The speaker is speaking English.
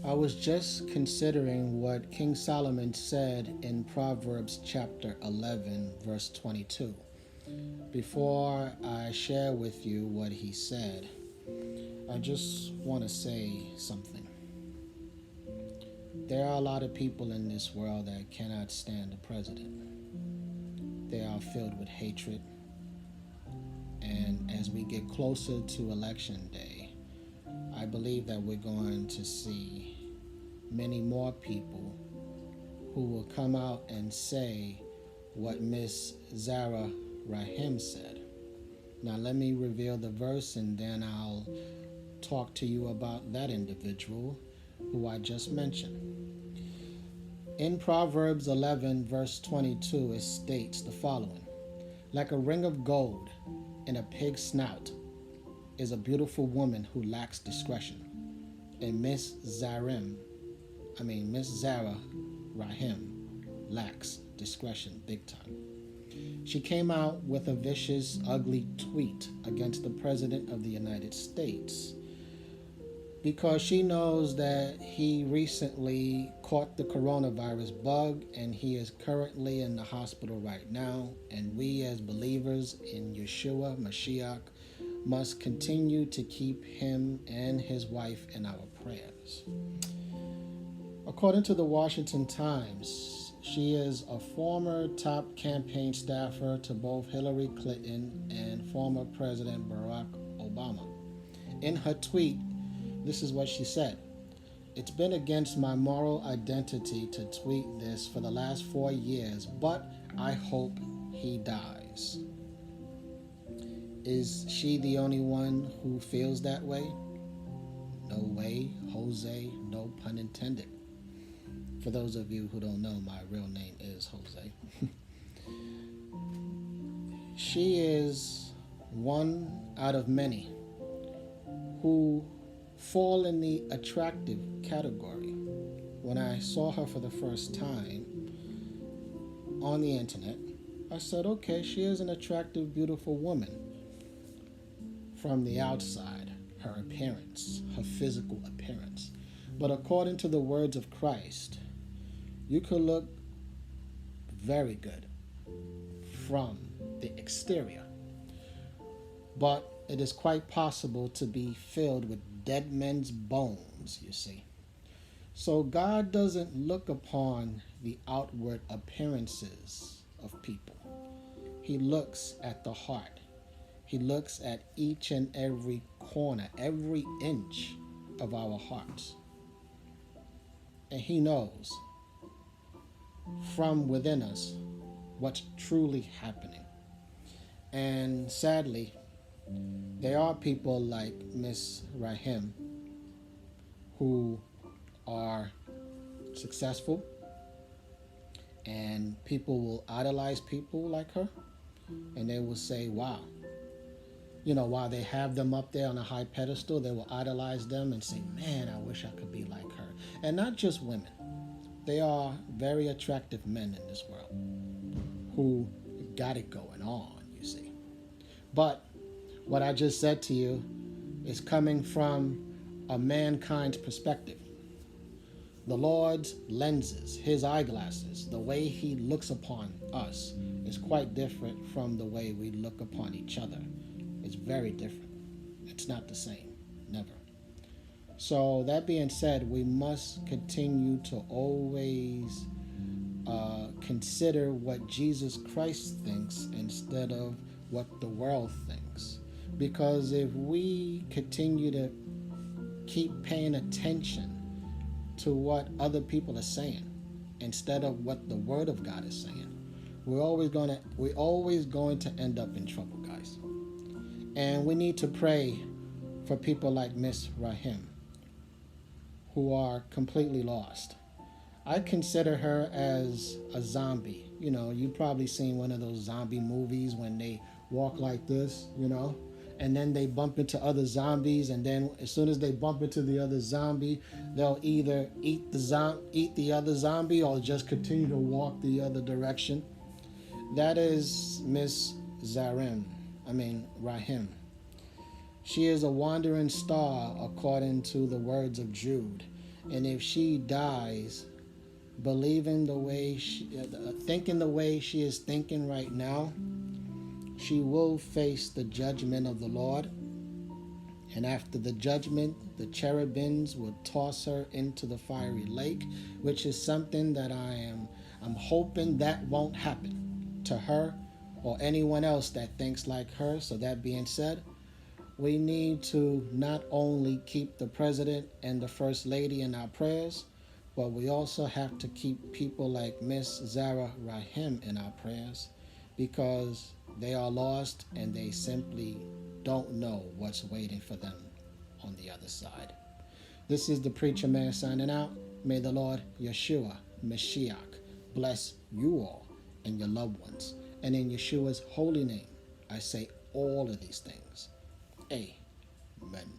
I was just considering what King Solomon said in Proverbs chapter 11, verse 22. Before I share with you what he said, I just want to say something. There are a lot of people in this world that cannot stand the president. They are filled with hatred. And as we get closer to election day, I believe that we're going to see many more people who will come out and say what Miss Zara Rahim said. Now, let me reveal the verse and then I'll talk to you about that individual who I just mentioned. In Proverbs 11, verse 22, it states the following: like a ring of gold in a pig's snout is a beautiful woman who lacks discretion. And Miss Zara Rahim lacks discretion big time. She came out with a vicious, ugly tweet against the President of the United States because she knows that he recently caught the coronavirus bug and he is currently in the hospital right now. And we as believers in Yeshua Mashiach must continue to keep him and his wife in our prayers. According to the Washington Times, she is a former top campaign staffer to both Hillary Clinton and former President Barack Obama. In her tweet, this is what she said: "It's been against my moral identity to tweet this for the last 4 years, but I hope he dies." Is she the only one who feels that way? No way, Jose, no pun intended. For those of you who don't know, my real name is Jose. She is one out of many who fall in the attractive category. When I saw her for the first time on the internet, I said, okay, she is an attractive, beautiful woman. From the outside, her appearance, her physical appearance. But according to the words of Christ, you could look very good from the exterior, but it is quite possible to be filled with dead men's bones, you see. So God doesn't look upon the outward appearances of people. He looks at the heart. He looks at each and every corner, every inch of our hearts. And he knows from within us what's truly happening. And sadly, there are people like Miss Rahim who are successful, and people will idolize people like her, and they will say, wow. You know, while they have them up there on a high pedestal, they will idolize them and say, man, I wish I could be like her. And not just women. They are very attractive men in this world who got it going on, you see. But what I just said to you is coming from a mankind's perspective. The Lord's lenses, his eyeglasses, the way he looks upon us is quite different from the way we look upon each other. It's very different. It's not the same. Never. So that being said, we must continue to always consider what Jesus Christ thinks instead of what the world thinks. Because if we continue to keep paying attention to what other people are saying instead of what the Word of God is saying, we're always going to end up in trouble, guys. And we need to pray for people like Miss Rahim, who are completely lost. I consider her as a zombie. You know, you've probably seen one of those zombie movies when they walk like this, you know, and then they bump into other zombies, and then as soon as they bump into the other zombie, they'll either eat the other zombie or just continue to walk the other direction. That is Miss Rahim. She is a wandering star according to the words of Jude. And if she dies believing the way thinking the way she is thinking right now, she will face the judgment of the Lord. And after the judgment, the cherubims will toss her into the fiery lake, which is something that I'm hoping that won't happen to her or anyone else that thinks like her. So that being said, we need to not only keep the president and the first lady in our prayers, but we also have to keep people like Miss Zara Rahim in our prayers, because they are lost and they simply don't know what's waiting for them on the other side. This is the Preacher Man signing out. May the Lord Yeshua Mashiach bless you all and your loved ones. And in Yeshua's holy name, I say all of these things. Amen.